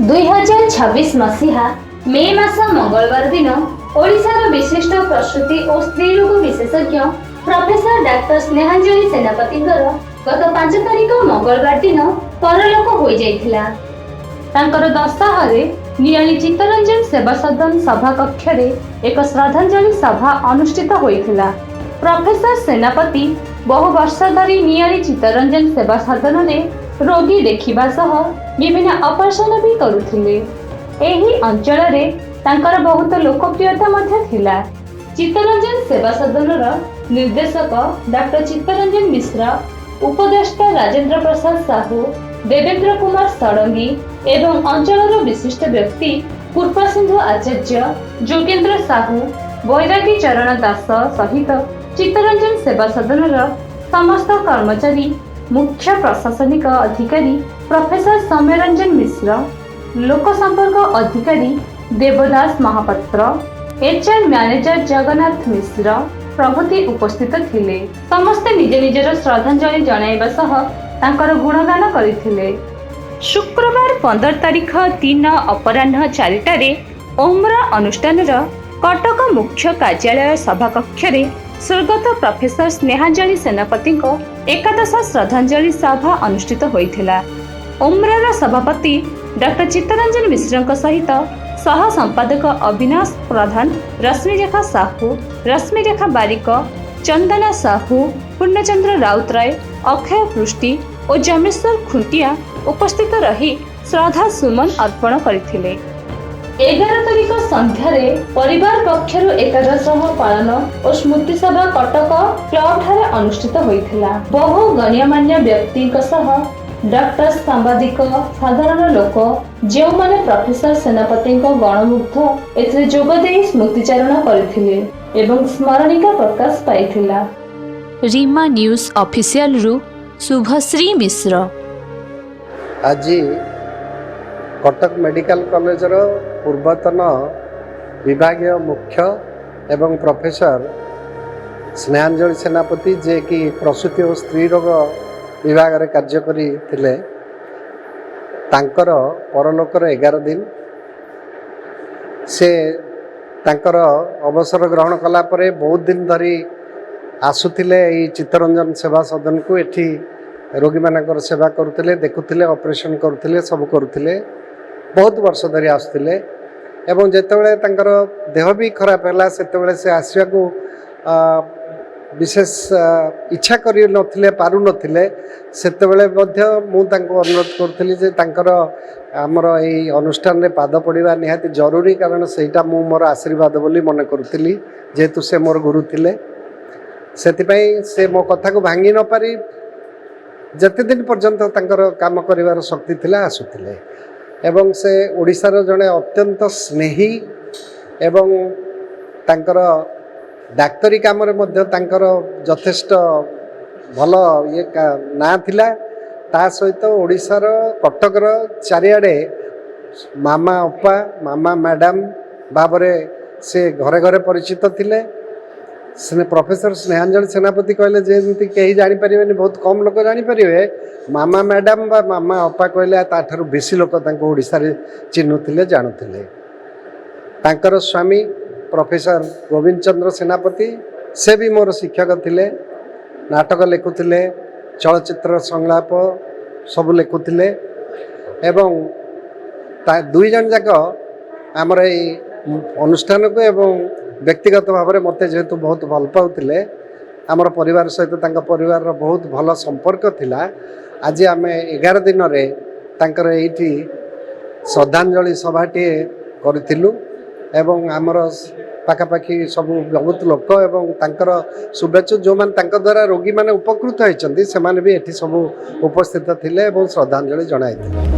2026 मसीहा मे मास मंगलवार दिन ओडिशार विशिष्ट प्रसूति और स्त्री रोग विशेषज्ञ प्रोफेसर डॉक्टर स्नेहांजलि सेनापति गत 5 तारिख मंगलवार दिन परलोक हो जाइथिला। तांकर दशाहरे नियाली चित्तरंजन सेवा सदन सभा कक्ष रे एक श्रद्धांजलि सभा अनुष्ठित होइथिला। प्रोफेसर सेनापति बहु वर्ष धरी नियाली चित्तरंजन सेवा सदन रे रोगी देखिबा सह विभिन्न ऑपरेशन भी करुथिले। एही अंचल रे तांकर बहुत लोकप्रियता मध्य थिला। चित्तरंजन सेवा सदन रो निर्देशक डॉक्टर चित्तरंजन मिश्र, उपदेष्टा राजेंद्र प्रसाद साहू, देवेंद्र कुमार षडंगी एवं अंचल विशिष्ट व्यक्ति पूर्व सिंधु आचार्य, जोगेंद्र साहू, बैरागी चरण दास सहित चित्तरंजन सेवा सदन समस्त कर्मचारी, मुख्य प्रशासनिक अधिकारी प्रोफेसर सौम्यरंजन मिश्र, लोक संपर्क अधिकारी देवदास महापात्र, एचआर मैनेजर जगन्नाथ मिश्र प्रभृति उपस्थित थिले। समस्ते निज निजर श्रद्धांजलि जणाइबा सह तांकर गुणगान करिथिले। शुक्रवार 15 तारिख दिन अपराह्न 4टारे ओम्र अनुष्ठान कटक मुख्य कार्यालय सभा कक्ष रे स्वर्गत प्रोफेसर स्नेहांजलि सेनापति एकादश श्रद्धांजलि सभा अनुष्ठित होइथिला। ओम्रर सभापति डॉक्टर चित्तरंजन मिश्र सहित सह संपादक अविनाश प्रधान, रश्मिरेखा साहू, रश्मिरेखा बारिक, चंदना साहू, पूर्णचंद्र राउतराय, अक्षय पृष्टि और जमेश्वर खुंटिया उपस्थित रही श्रद्धा सुमन अर्पण करथिले। 11 तारिख संध्यारे परिवार पक्षरु एकादश पालन और स्मृति सभा कटक क्लब ठारे अनुष्ठित होइथिला। बहु गण्यमान्य व्यक्ति सह डॉक्टर, सांबादिक, साधारण लोक जो माने प्रोफेसर सेनापति गणमुग्ध एथरे जोग देई स्मृतिचारण करथिले एवं स्मरणिका प्रकाश पाइथिला। रीमा न्यूज ऑफिशियल रु शुभश्री मिश्र। आज कटक मेडिकल कॉलेज रो पूर्वतन विभागीय मुख्य एवं प्रोफेसर स्नेहांजलि सेनापति जे कि प्रसूति और स्त्री रोग विभाग रे कार्य करी थिले, तांकर परलोकर 11 दिन से तांकर अवसर ग्रहण कला परे बहुत दिन धरी आसुथिले ई चित्तरंजन सेवा सदन को एठी रोगी मानकर सेवा करुथिले, देखुथिले, ऑपरेशन करुथिले, सब करुथिले, बहुत वर्ष धरी आसुथिले। एवं जेतेबेले तांकर देह भी खराब हैला सेतेबेले से आसिया को विशेष इच्छा करि नथिले, पारु नथिले, सेतेबेले मध्य मु तांको अनुरोध करथिली जे तांकर हमर एई अनुष्ठान रे पाद पड़िबा निहाती जरूरी, कारण सेटा मु मोर आशीर्वाद बोली मन करथिली, जेतु से मोर गुरु थिले। सेतिपई से मो कथा को भांगी न पारी जते दिन पर्यंत तांकर काम करिवार शक्ति थिला आसुथिले। एवं से ओडिशार जने अत्यंत स्नेही एवं तांकर डाक्तरी काम रे मध्य तांकर यथेष्ट भल ये ना थिला। ता सहित ओडिशार कटकर चारिआडे मामा अपा, मामा मैडम बाबरे से घरे घरे परिचित थिले। प्रोफेसर स्नेहांजलि सेनापति कहले जेमती कहीं जानीपर बहुत कम लोक जानीपर, मामा मैडम बा मामा अपा कहले ताठारु बेसी लोक ओडिशा रे चिन्हुथिले, जानुथिले। तांकर स्वामी प्रोफेसर गोविंद चंद्र सेनापति से भी मोर शिक्षक थिले, नाटक लिखुथिले, चलचित्र संलाप सब लिखुथिले। एवं दुई जन जाक आमर ए अनुष्ठान को एवं व्यक्तिगत भाव में मत जेहेतु बहुत भल पाउथिले, आमर परिवार सहित तांका परिवार रो बहुत भल संपर्क थिला। आज आम 11 दिन रे तांकर एठी श्रद्धांजलि सभाटी करिथिलु एवं आमर पाखापाखि सब बहुत लोक एवं तांकर शुभेच्छु जो मान तांका द्वारा रोगी माने उपकृत होइचंदी से माने भी एठी सब उपस्थित थिले एवं श्रद्धांजलि जणाइथिले।